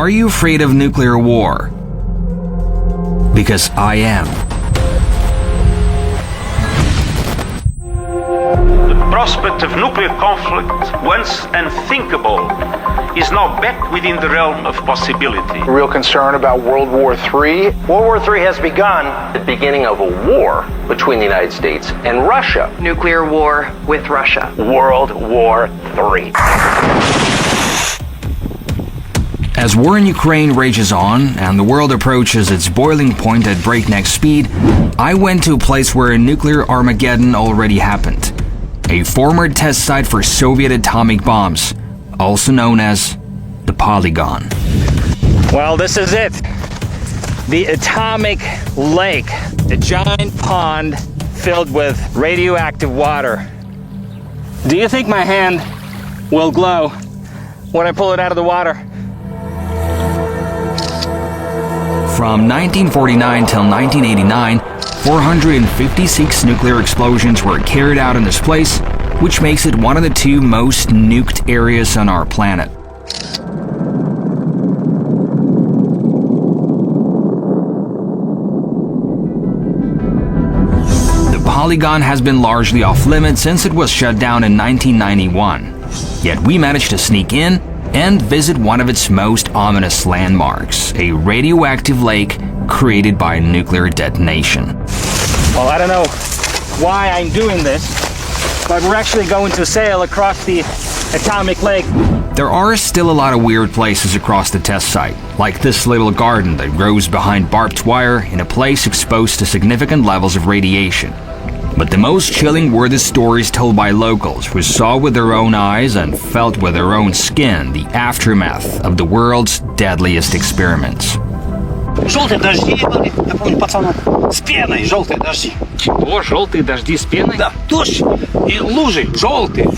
Are you afraid of nuclear war? Because I am. The prospect of nuclear conflict, once unthinkable, is now back within the realm of possibility. Real concern about World War III. World War III has begun. The beginning of a war between the United States and Russia. Nuclear war with Russia. World War III. As war in Ukraine rages on and the world approaches its boiling point at breakneck speed, I went to a place where a nuclear Armageddon already happened. A former test site for Soviet atomic bombs, also known as the Polygon. Well, this is it. The atomic lake, a giant pond filled with radioactive water. Do you think my hand will glow when I pull it out of the water? From 1949 till 1989, 456 nuclear explosions were carried out in this place, which makes it one of the two most nuked areas on our planet. The Polygon has been largely off limits since it was shut down in 1991. Yet we managed to sneak in and visit one of its most ominous landmarks, a radioactive lake created by a nuclear detonation. Well, I don't know why I'm doing this, but we're actually going to sail across the atomic lake. There are still a lot of weird places across the test site, like this little garden that grows behind barbed wire in a place exposed to significant levels of radiation. But the most chilling were the stories told by locals who saw with their own eyes and felt with their own skin the aftermath of the world's deadliest experiments. Желтые дожди были, я помню, пацанам, с пеной, желтые дожди. О, желтые дожди с пеной? Да, дождь и лужи желтые.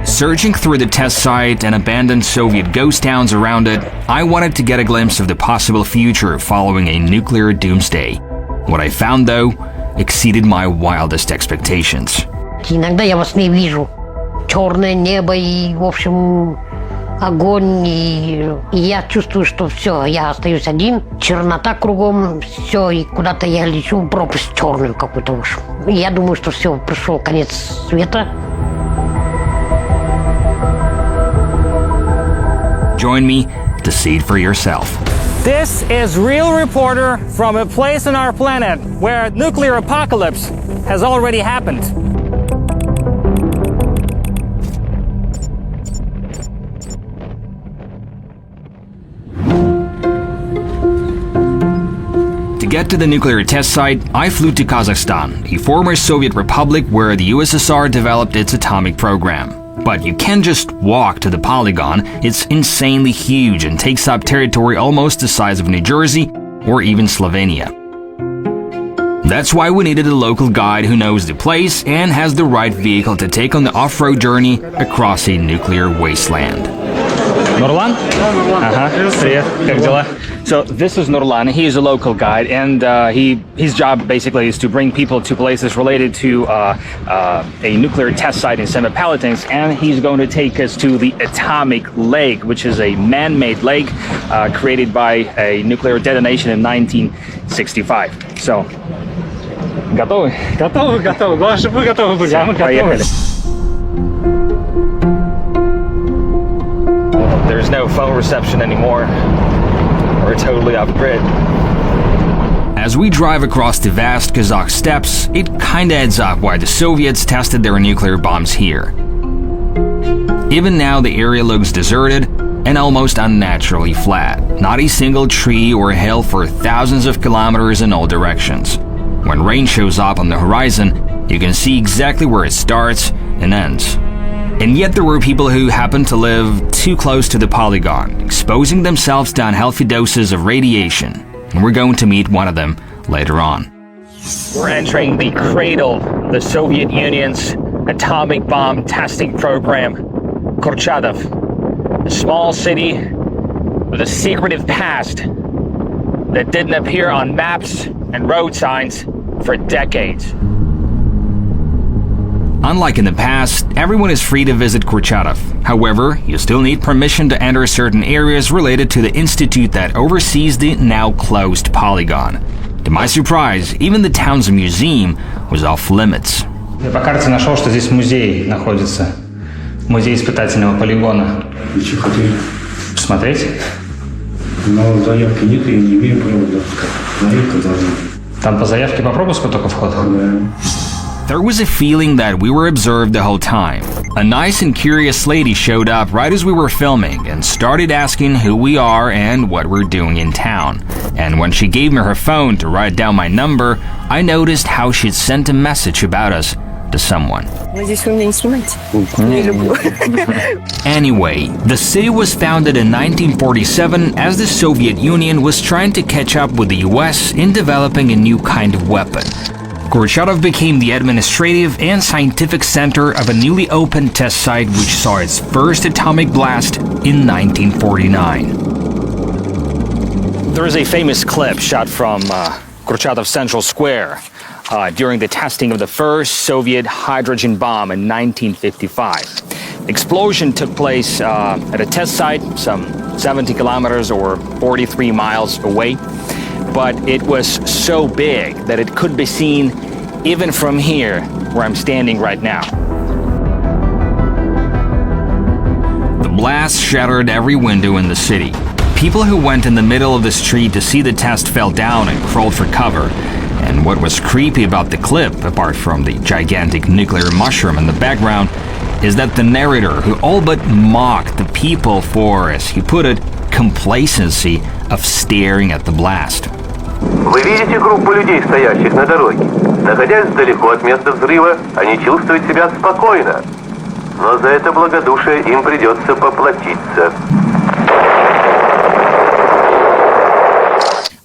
Searching through the test site and abandoned Soviet ghost towns around it, I wanted to get a glimpse of the possible future following a nuclear doomsday. What I found, though, exceeded my wildest expectations. Иногда я во сне вижу черное небо и, в общем, огонь, и я чувствую, что все, я остаюсь один, чернота кругом, все, и куда-то я лечу в пропасть черную какую-то уж. Я думаю, что все, пришел конец света. Join me to see it for yourself. This is Real Reporter from a place on our planet where nuclear apocalypse has already happened. To get to the nuclear test site, I flew to Kazakhstan, a former Soviet republic where the USSR developed its atomic program. But you can't just walk to the Polygon, it's insanely huge and takes up territory almost the size of New Jersey or even Slovenia. That's why we needed a local guide who knows the place and has the right vehicle to take on the off-road journey across a nuclear wasteland. Nurlan? Привет. Как дела? So this is Nurlan. He is a local guide, and his job basically is to bring people to places related to a nuclear test site in Semipalatinsk, and he's going to take us to the atomic lake, which is a man-made lake created by a nuclear detonation in 1965. So, готовы? Готовы. Главное, чтобы вы готовы были, а мы готовы. There's no phone reception anymore. We're totally off grid. As we drive across the vast Kazakh steppes, it kinda adds up why the Soviets tested their nuclear bombs here. Even now, the area looks deserted and almost unnaturally flat. Not a single tree or hill for thousands of kilometers in all directions. When rain shows up on the horizon, you can see exactly where it starts and ends. And yet there were people who happened to live too close to the Polygon, exposing themselves to unhealthy doses of radiation. And we're going to meet one of them later on. We're entering the cradle of the Soviet Union's atomic bomb testing program, Kurchadov, a small city with a secretive past that didn't appear on maps and road signs for decades. Unlike in the past, everyone is free to visit Kurchatov. However, you still need permission to enter certain areas related to the institute that oversees the now closed Polygon. To my surprise, even the town's museum was off limits. Я по карте нашел, что здесь музей находится. Музей испытательного полигона. И что хотели? Посмотреть? Но заявки нет, я не имею права допускать. Заявка должна. Там по заявке по пропуску только вход? There was a feeling that we were observed the whole time. A nice and curious lady showed up right as we were filming and started asking who we are and what we're doing in town. And when she gave me her phone to write down my number, I noticed how she'd sent a message about us to someone. Anyway, the city was founded in 1947 as the Soviet Union was trying to catch up with the US in developing a new kind of weapon. Kurchatov became the administrative and scientific center of a newly opened test site which saw its first atomic blast in 1949. There is a famous clip shot from Kurchatov Central Square during the testing of the first Soviet hydrogen bomb in 1955. The explosion took place at a test site some 70 kilometers or 43 miles away. But it was so big that it could be seen even from here, where I'm standing right now. The blast shattered every window in the city. People who went in the middle of the street to see the test fell down and crawled for cover. And what was creepy about the clip, apart from the gigantic nuclear mushroom in the background, is that the narrator, who all but mocked the people for, as he put it, complacency of staring at the blast. Вы видите группу людей, стоящих на дороге. Находясь далеко от места взрыва, они чувствуют себя спокойно. Но за это благодушие им придется поплатиться.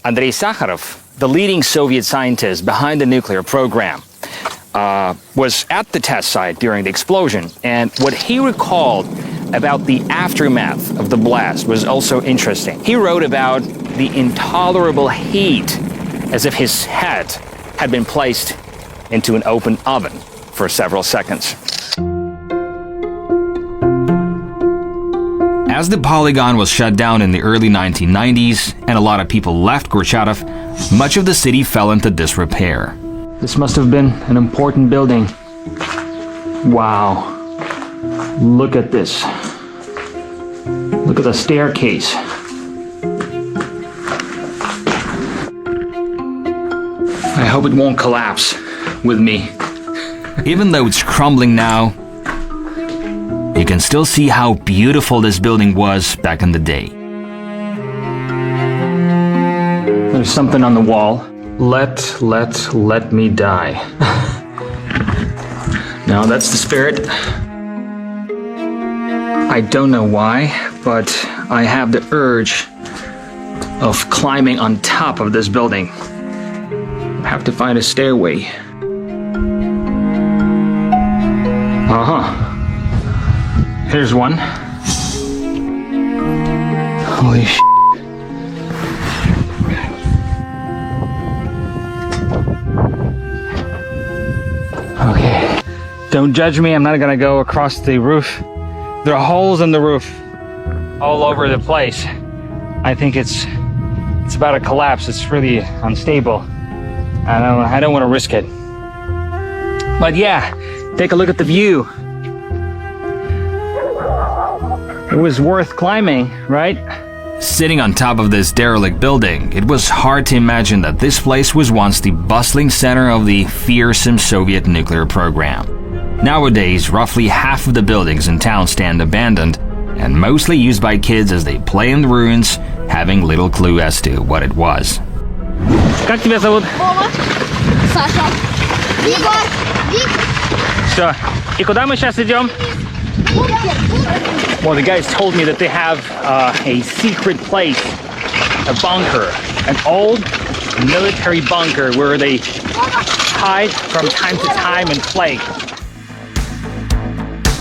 Andrei Sakharov, the leading Soviet scientist behind the nuclear program, was at the test site during the explosion, and what he recalled about the aftermath of the blast was also interesting. He wrote about the intolerable heat, as if his head had been placed into an open oven for several seconds. As the Polygon was shut down in the early 1990s and a lot of people left Kurchatov, much of the city fell into disrepair. This must have been an important building. Wow. Look at this. Look at the staircase. I hope it won't collapse with me. Even though it's crumbling now, you can still see how beautiful this building was back in the day. There's something on the wall. Let me die. No, that's the spirit. I don't know why, but I have the urge of climbing on top of this building. I have to find a stairway. Here's one. Holy sh**. Okay. Don't judge me, I'm not gonna go across the roof. There are holes in the roof all over the place. I think it's about to collapse. It's really unstable. I don't want to risk it. But yeah, take a look at the view. It was worth climbing, right? Sitting on top of this derelict building, it was hard to imagine that this place was once the bustling center of the fearsome Soviet nuclear program. Nowadays, roughly half of the buildings in town stand abandoned and mostly used by kids as they play in the ruins, having little clue as to what it was. Как тебя зовут? Вова, Саша, Игорь, Вик. Все. И куда мы сейчас идем? Well, the guys told me that they have a secret place, a bunker, an old military bunker where they hide from time to time and play.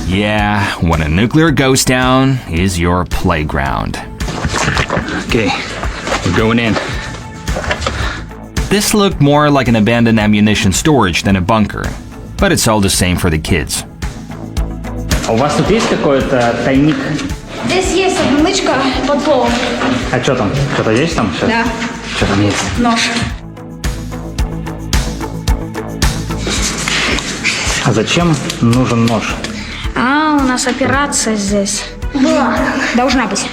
Yeah, when a nuclear goes down is your playground. Okay, we're going in. This looked more like an abandoned ammunition storage than a bunker. but it's all the same for the kids. А у вас тут есть какой-то тайник? Здесь есть отмычка под полом. А что там? Что-то есть там? Сейчас. Да. Что там есть? Нож. А зачем нужен нож? А, у нас операция здесь. Была. Должна быть.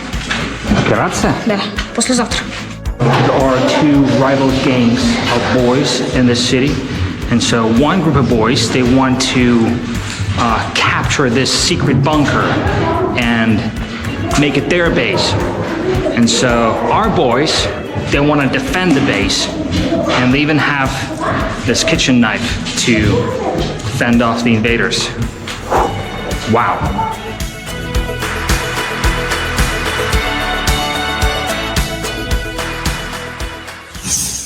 Операция? Да, послезавтра. There are two rival gangs of boys in this city. And so one group of boys, they want to capture this secret bunker and make it their base. And so our boys, they want to defend the base. And they even have this kitchen knife to fend off the invaders. Wow.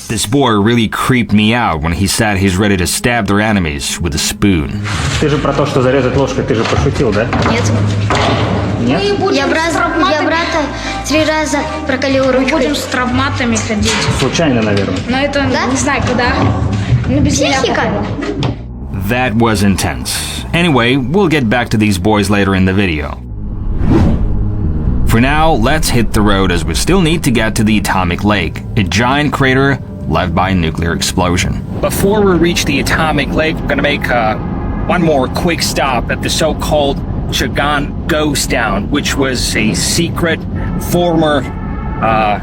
This boy really creeped me out when he said he's ready to stab their enemies with a spoon. Ты же про то, что зарезать ложкой, ты же пошутил, да? Нет. Нет? Я брата 3 раза проколил ручкой. Будем с травматами ходить. Случайно, наверное. Но это не знаю когда. Ну, без меня. That was intense. Anyway, we'll get back to these boys later in the video. For now, let's hit the road as we still need to get to the atomic lake, a giant crater left by a nuclear explosion. Before we reach the atomic lake, we're gonna make one more quick stop at the so-called Chagan Ghost Town, which was a secret former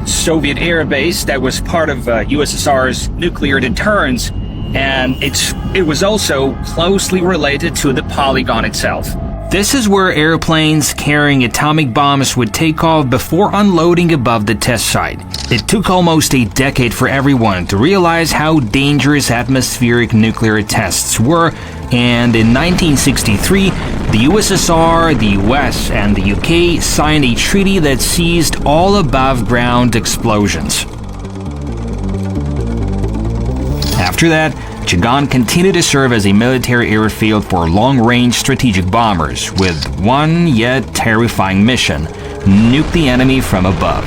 Soviet air base that was part of USSR's nuclear deterrence, and it was also closely related to the Polygon itself. This is where airplanes carrying atomic bombs would take off before unloading above the test site. It took almost a decade for everyone to realize how dangerous atmospheric nuclear tests were, and in 1963, the USSR, the US, and the UK signed a treaty that ceased all above-ground explosions. After that, Chagan continued to serve as a military airfield for long-range strategic bombers, with one yet terrifying mission: nuke the enemy from above.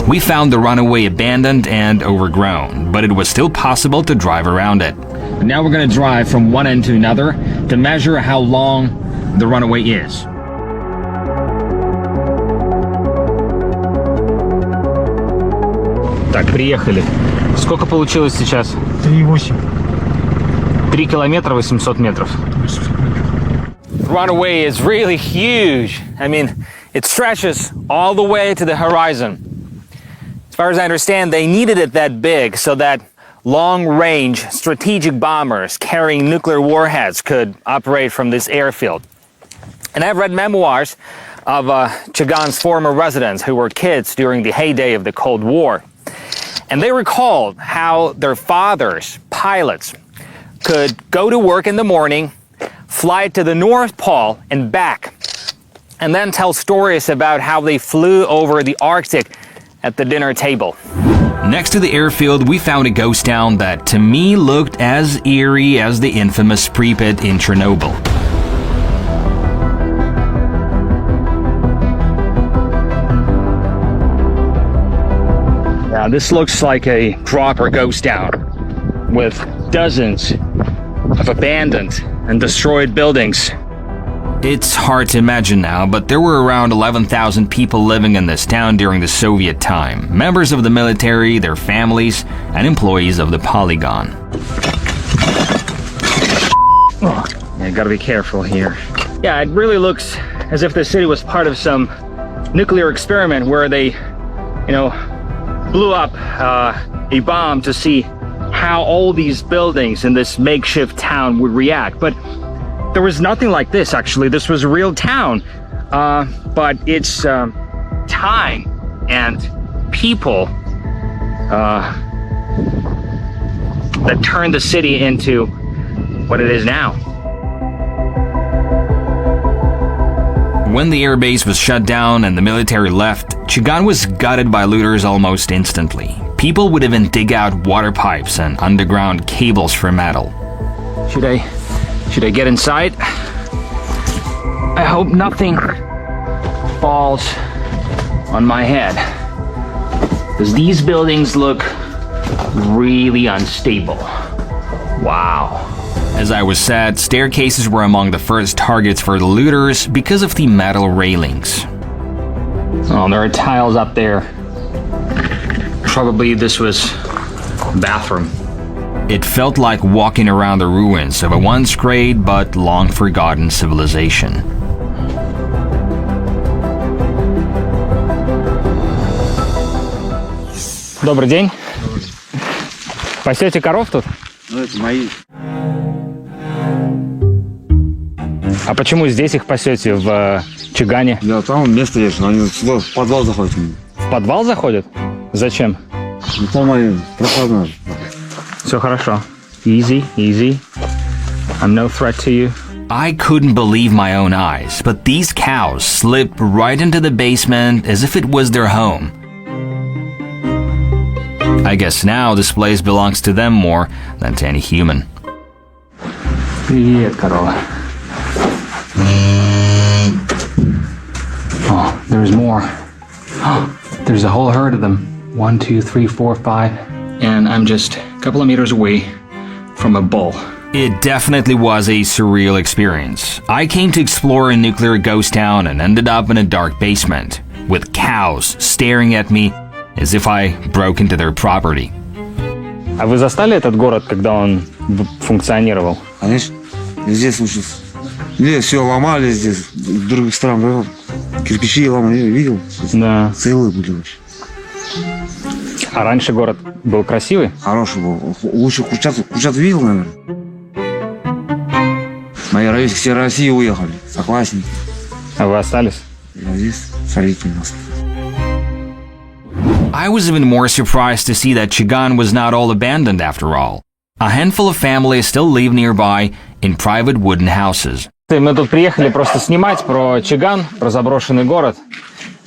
We found the runway abandoned and overgrown, but it was still possible to drive around it. Now we're gonna drive from one end to another to measure how long the runway is. Так, приехали. Сколько получилось сейчас? 3,8. 3 километра 800 метров. The runway is really huge. I mean, it stretches all the way to the horizon. As far as I understand, they needed it that big so that long-range strategic bombers carrying nuclear warheads could operate from this airfield. And I've read memoirs of Chagan's former residents who were kids during the heyday of the Cold War. And they recalled how their fathers, pilots, could go to work in the morning, fly to the North Pole and back, and then tell stories about how they flew over the Arctic at the dinner table. Next to the airfield, we found a ghost town that, to me, looked as eerie as the infamous Pripyat in Chernobyl. Now this looks like a proper ghost town with dozens of abandoned and destroyed buildings. It's hard to imagine now, but there were around 11,000 people living in this town during the Soviet time. Members of the military, their families, and employees of the Polygon. Oh, yeah, gotta be careful here. Yeah, it really looks as if the city was part of some nuclear experiment where they, blew up a bomb to see how all these buildings in this makeshift town would react. But there was nothing like this, actually. This was a real town, but it's time and people that turned the city into what it is now. When the airbase was shut down and the military left, Chagan was gutted by looters almost instantly. People would even dig out water pipes and underground cables for metal. Should I get inside? I hope nothing falls on my head, because these buildings look really unstable. Wow. As I was said, staircases were among the first targets for the looters because of the metal railings. Oh, there are tiles up there. Probably this was a bathroom. It felt like walking around the ruins of a once great but long forgotten civilization. Добрый день. Пасете коров тут? Ну, это мои. А почему здесь их пасете, в Чигане? Да, там место есть, но они сюда в подвал заходят. В подвал заходят? Зачем? Ну, там мои прохладно. Все хорошо. Easy, easy. I'm no threat to you. I couldn't believe my own eyes, but these cows slipped right into the basement as if it was their home. I guess now this place belongs to them more than to any human. Привет, корова. Oh, there's more. Oh, there's a whole herd of them. 1, 2, 3, 4, 5. And I'm just a couple of meters away from a bull. It definitely was a surreal experience. I came to explore a nuclear ghost town and ended up in a dark basement, with cows staring at me as if I broke into their property. А вы застали этот город, когда он функционировал? Конечно, везде случилось. Здесь все ломали, здесь в других странах кирпичи ломали, видел? Да. Целые были вообще. А раньше город был красивый? Хороший был. Лучше Курчат видел, наверное. Мои родители все в Россию уехали, согласен. А вы остались? Я здесь, смотрите нас. I was even more surprised to see that Chigan was not all abandoned after all. A handful of families still live nearby in private wooden houses. Мы тут приехали просто снимать про Чиган, про заброшенный город.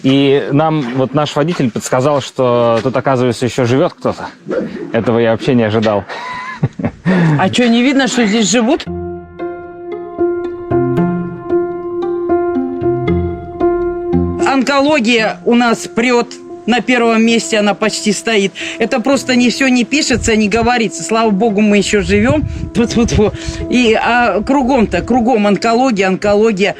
И нам вот наш водитель подсказал, что тут, оказывается, еще живет кто-то. Этого я вообще не ожидал. А что, не видно, что здесь живут? Онкология у нас прет. На первом месте она почти стоит. Это просто не все не пишется, не говорится. Слава богу, мы еще живем. И кругом-то, кругом онкология.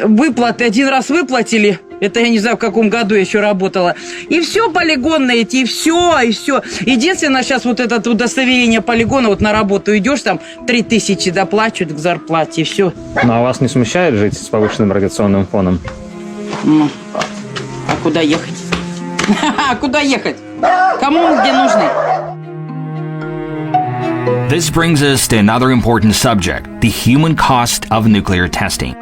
Выплаты. Один раз выплатили. Это я не знаю, в каком году я еще работала. И все полигонные эти, и все. Единственное, сейчас вот это удостоверение полигона, вот на работу идешь, там 3000 доплачивают к зарплате, и все. Ну, а вас не смущает жить с повышенным радиационным фоном? Ну, а куда ехать? Куда ехать? Кому мы где нужны? This brings us to another important subject, the human cost of nuclear testing.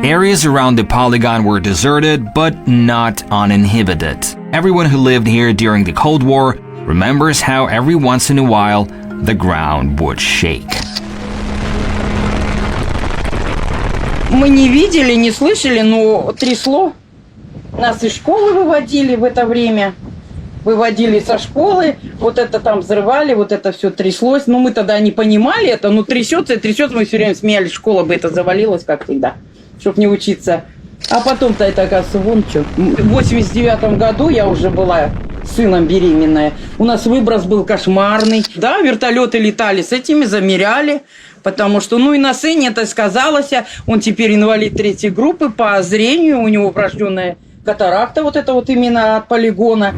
Areas around the Polygon were deserted, but not uninhibited. Everyone who lived here during the Cold War remembers how every once in a while the ground would shake. Мы не видели, не слышали, но трясло. Нас из школы выводили в это время. Выводили со школы. Вот это там взрывали, вот это все тряслось. Ну, мы тогда не понимали это. Ну, трясется и трясется. Мы все время смеялись. Школа бы это завалилась, как всегда, чтобы не учиться. А потом-то это, оказывается, вон что. В 89 году я уже была сыном беременная. У нас выброс был кошмарный. Да, вертолеты летали, с этими замеряли. Потому что, ну и на сыне это сказалось. Он теперь инвалид 3-й группы по зрению. У него врожденная катаракта, вот это вот именно от полигона.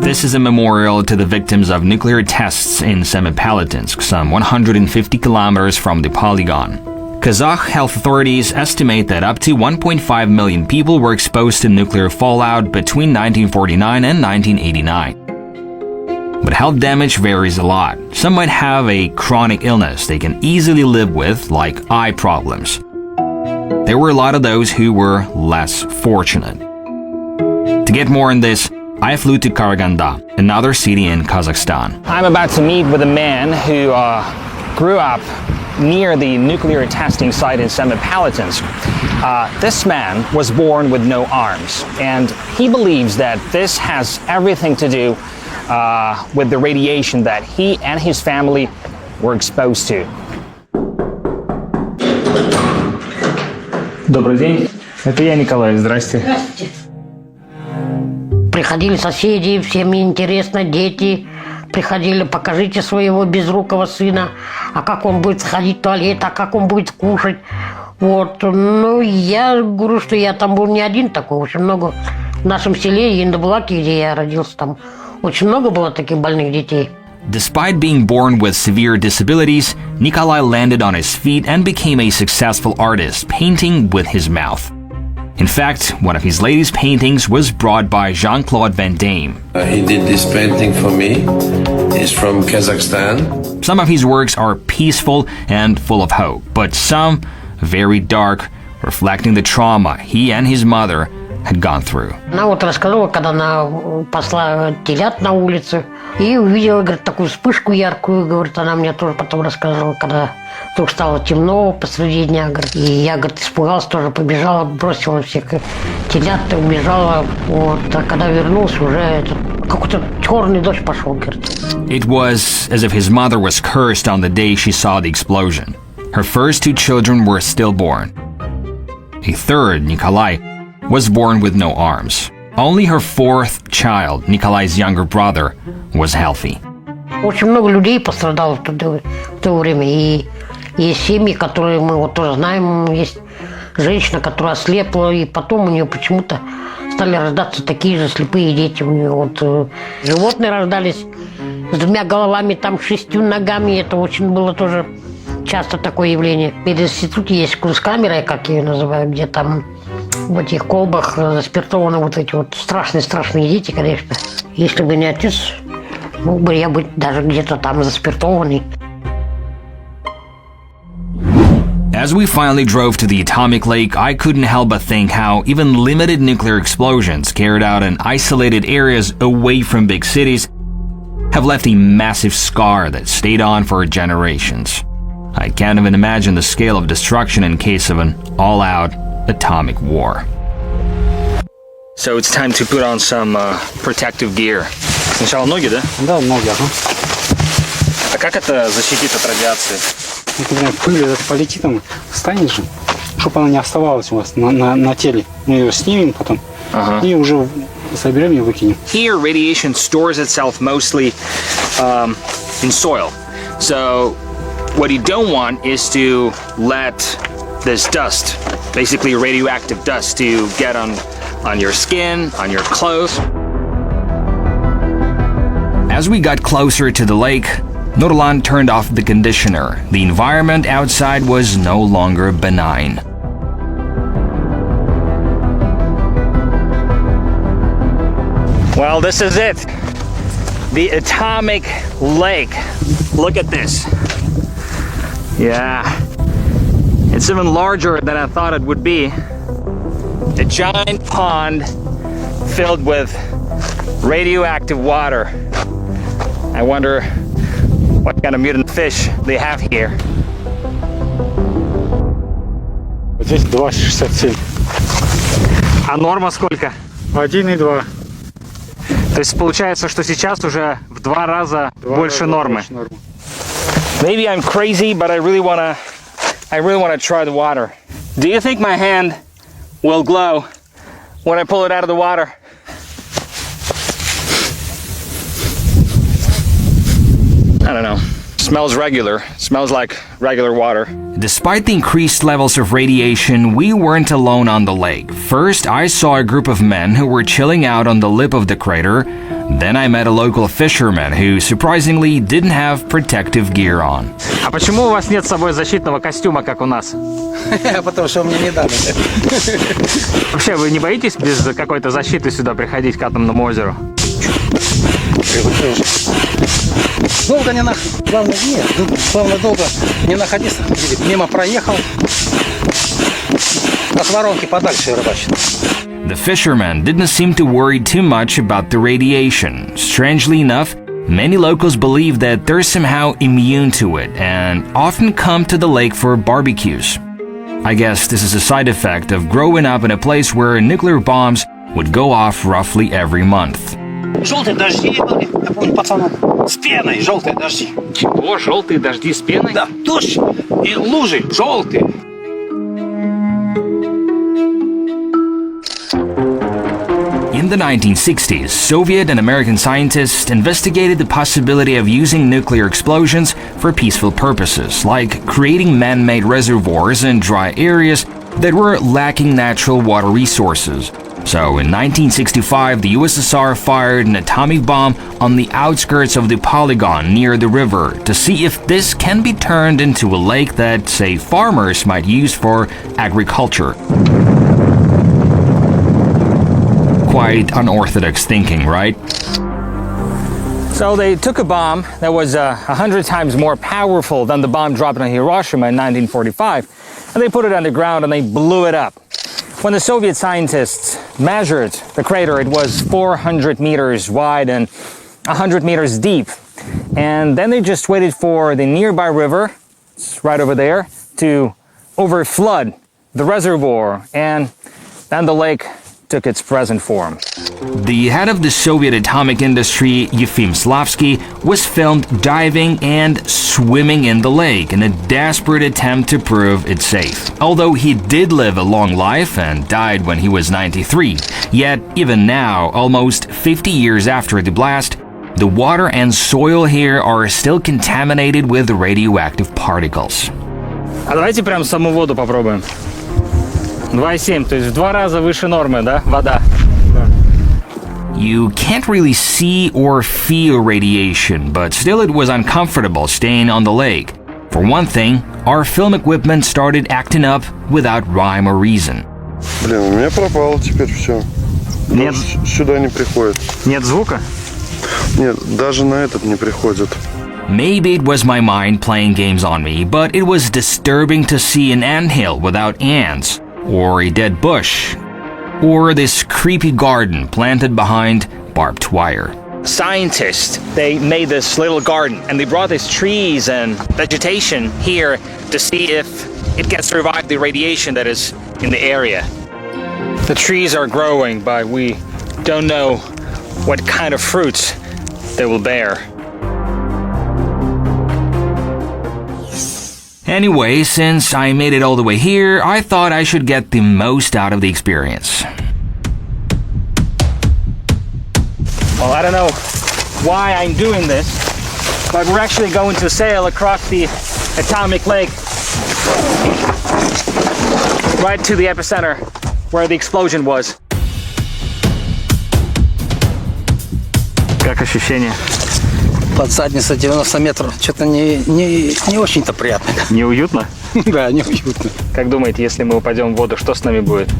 This is a memorial to the victims of nuclear tests in Semipalatinsk, some 150 kilometers from the Polygon. Kazakh health authorities estimate that up to 1.5 million people were exposed to nuclear fallout between 1949 and 1989. But health damage varies a lot. Some might have a chronic illness they can easily live with, like eye problems. There were a lot of those who were less fortunate. To get more on this, I flew to Karaganda, another city in Kazakhstan. I'm about to meet with a man who grew up near the nuclear testing site in Semipalatinsk. This man was born with no arms, and he believes that this has everything to do with the radiation that he and his family were exposed to. Добрый день. Это я, Николай. Здрасте. Здравствуйте. Приходили соседи, всем интересно, дети. приходили, покажите своего безрукого сына, а как он будет сходить в туалет, а как он будет кушать. Вот, ну, я говорю, что я там был не один такой, очень много в нашем селе, Яндабулаке, где я родился, там очень много было таких больных детей. Despite being born with severe disabilities, Nikolai landed on his feet and became a successful artist, painting with his mouth. In fact, one of his latest paintings was brought by Jean-Claude Van Damme. He did this painting for me. He's from Kazakhstan. Some of his works are peaceful and full of hope, but some very dark, reflecting the trauma he and his mother had gone through. Она вот рассказала, когда она пасла телят на улице, и увидела, говорит, такую вспышку яркую, говорит, она мне тоже потом рассказывала, когда вдруг стало темно посреди дня, говорит, и я, говорит, испугалась тоже, побежала, бросила всех телят, убежала, вот, а когда вернулся, уже какой-то черный дождь пошел, говорит. It was as if his mother was cursed on the day she saw the explosion. Her first two children were stillborn. A third, Nikolai, was born with no arms. Only her fourth child, Nikolai's younger brother, was healthy. Очень много людей пострадало в то время. И есть семьи, которые мы вот тоже знаем. Есть женщина, которая ослепла, и потом у нее почему-то стали рождаться такие же слепые дети. У нее вот животные рождались с 2 головами, там 6 ногами. Это очень было тоже часто такое явление. В институте есть кунсткамера, как я ее называю, где там в этих колбах заспиртованы вот эти вот страшные дети, конечно. Если бы не отец, мог бы я быть даже где-то там заспиртованный. As we finally drove to the atomic lake, I couldn't help but think how even limited nuclear explosions carried out in isolated areas away from big cities have left a massive scar that stayed on for generations. I can't even imagine the scale of destruction in case of an all-out atomic war. So it's time to put on some protective gear. Сначала ноги, да? Да, ноги, ага. А как это защитит от радиации? Например, пыль это полетит, там встанет же, чтобы она не оставалась у вас на теле. Мы ее снимем потом и уже соберем и выкинем. Here, radiation stores itself mostly in soil. So what you don't want is to let this dust, basically radioactive dust, to get on your skin, on your clothes. As we got closer to the lake, Nurlan turned off the conditioner. The environment outside was no longer benign. Well, this is it. The atomic lake. Look at this. Yeah. It's even larger than I thought it would be. A giant pond filled with radioactive water. I wonder what kind of mutant fish they have here. Вот здесь 2,67. А норма сколько? 1,2. То есть получается, что сейчас уже в 2 раза больше нормы. Maybe I'm crazy, but I really wanna try the water. Do you think my hand will glow when I pull it out of the water? I don't know. Smells regular. Smells like regular water. Despite the increased levels of radiation, we weren't alone on the lake. First, I saw a group of men who were chilling out on the lip of the crater. Then I met a local fisherman who, surprisingly, didn't have protective gear on. А почему у вас нет с собой защитного костюма, как у нас? Потому что мне не дали. Вообще, вы не боитесь без какой-то защиты сюда приходить к атомному озеру? Долго не главное, нет, главное долго не находиться. Мимо проехал, от воронки подальше рыбачит. The fisherman didn't seem to worry too much about the radiation. Strangely enough, many locals believe that they're somehow immune to it and often come to the lake for barbecues. I guess this is a side effect of growing up in a place where nuclear bombs would go off roughly every month. Желтые дожди были, я помню, пацаном, с пеной, желтые дожди. Чего? Желтые дожди с пеной? Да, дождь и лужи желтые. In In the 1960s, Soviet and American scientists investigated the possibility of using nuclear explosions for peaceful purposes, like creating man-made reservoirs in dry areas that were lacking natural water resources. So in 1965, the USSR fired an atomic bomb on the outskirts of the Polygon near the river to see if this can be turned into a lake that, say, farmers might use for agriculture. Quite unorthodox thinking, right? So they took a bomb that was 100 times more powerful than the bomb dropped on Hiroshima in 1945, and they put it underground and they blew it up. When the Soviet scientists measured the crater, it was 400 meters wide and 100 meters deep. And then they just waited for the nearby river, it's right over there, to overflood the reservoir, and then the lake took its present form. The head of the Soviet atomic industry, Yefim Slavsky, was filmed diving and swimming in the lake in a desperate attempt to prove it's safe. Although he did live a long life and died when he was 93, yet even now, almost 50 years after the blast, the water and soil here are still contaminated with radioactive particles. А давайте прям саму воду попробуем. 2,7, то есть в 2 раза выше нормы, да, вода? You can't really see or feel radiation, but still it was uncomfortable staying on the lake. For one thing, our film equipment started acting up without rhyme or reason. Блин, у меня пропало теперь все. Нет. Сюда не приходит. Нет звука? Нет, даже на этот не приходит. Maybe it was my mind playing games on me, but it was disturbing to see an anthill without ants, or a dead bush, or this creepy garden planted behind barbed wire. Scientists, they made this little garden and they brought these trees and vegetation here to see if it can survive the radiation that is in the area. The trees are growing, but we don't know what kind of fruits they will bear. Anyway, since I made it all the way here, I thought I should get the most out of the experience. Well, I don't know why I'm doing this, but we're actually going to sail across the atomic lake right to the epicenter where the explosion was. Как ощущение? Подсадница 90 метров. Что-то не очень-то приятно. Неуютно? Да, неуютно. Как думаете, если мы упадем в воду, что с нами будет?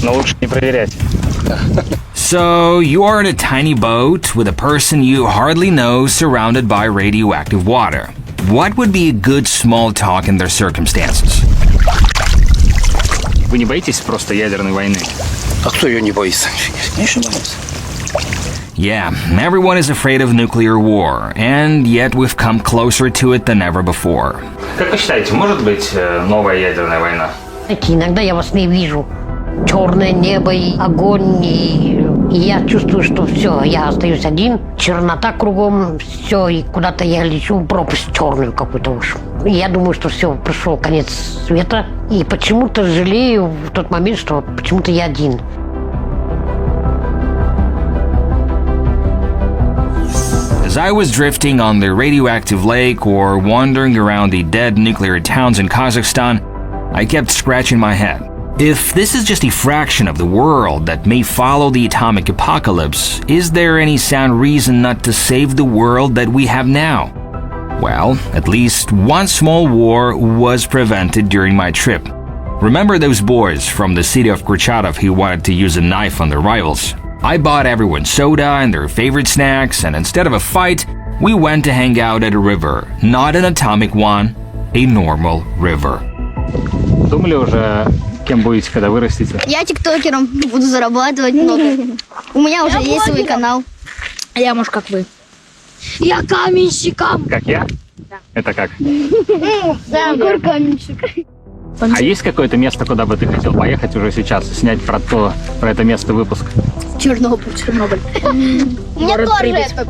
Но лучше не проверять. So, you are in a tiny boat with a person you hardly know surrounded by radioactive water. What would be a good small talk in their circumstances? Вы не боитесь просто ядерной войны? А кто ее не боится? Конечно, боится. Yeah, everyone is afraid of nuclear war, and yet we've come closer to it than ever before. Как вы считаете, может быть новая ядерная война? Иногда я во сне вижу черное небо и огонь, и я чувствую, что все, я остаюсь один, чернота кругом, все, и куда-то я лечу в пропасть черную какую-то уж. И я думаю, что все, пришел конец света, и почему-то жалею в тот момент, что почему-то я один. As I was drifting on the radioactive lake or wandering around the dead nuclear towns in Kazakhstan, I kept scratching my head. If this is just a fraction of the world that may follow the atomic apocalypse, is there any sound reason not to save the world that we have now? Well, at least one small war was prevented during my trip. Remember those boys from the city of Kurchatov who wanted to use a knife on their rivals? I bought everyone soda and their favorite snacks, and instead of a fight, we went to hang out at a river. Not an atomic one, a normal river. Думали уже, кем будете, когда вырастете? Я тиктокером буду зарабатывать много. У меня уже есть свой канал. Я, может, как вы. Я каменщиком. Как я? Да. Это как? Да, каменщик. А есть какое-то место, куда бы ты хотел поехать уже сейчас, снять про это место выпуск? Чернобыль. У меня тоже это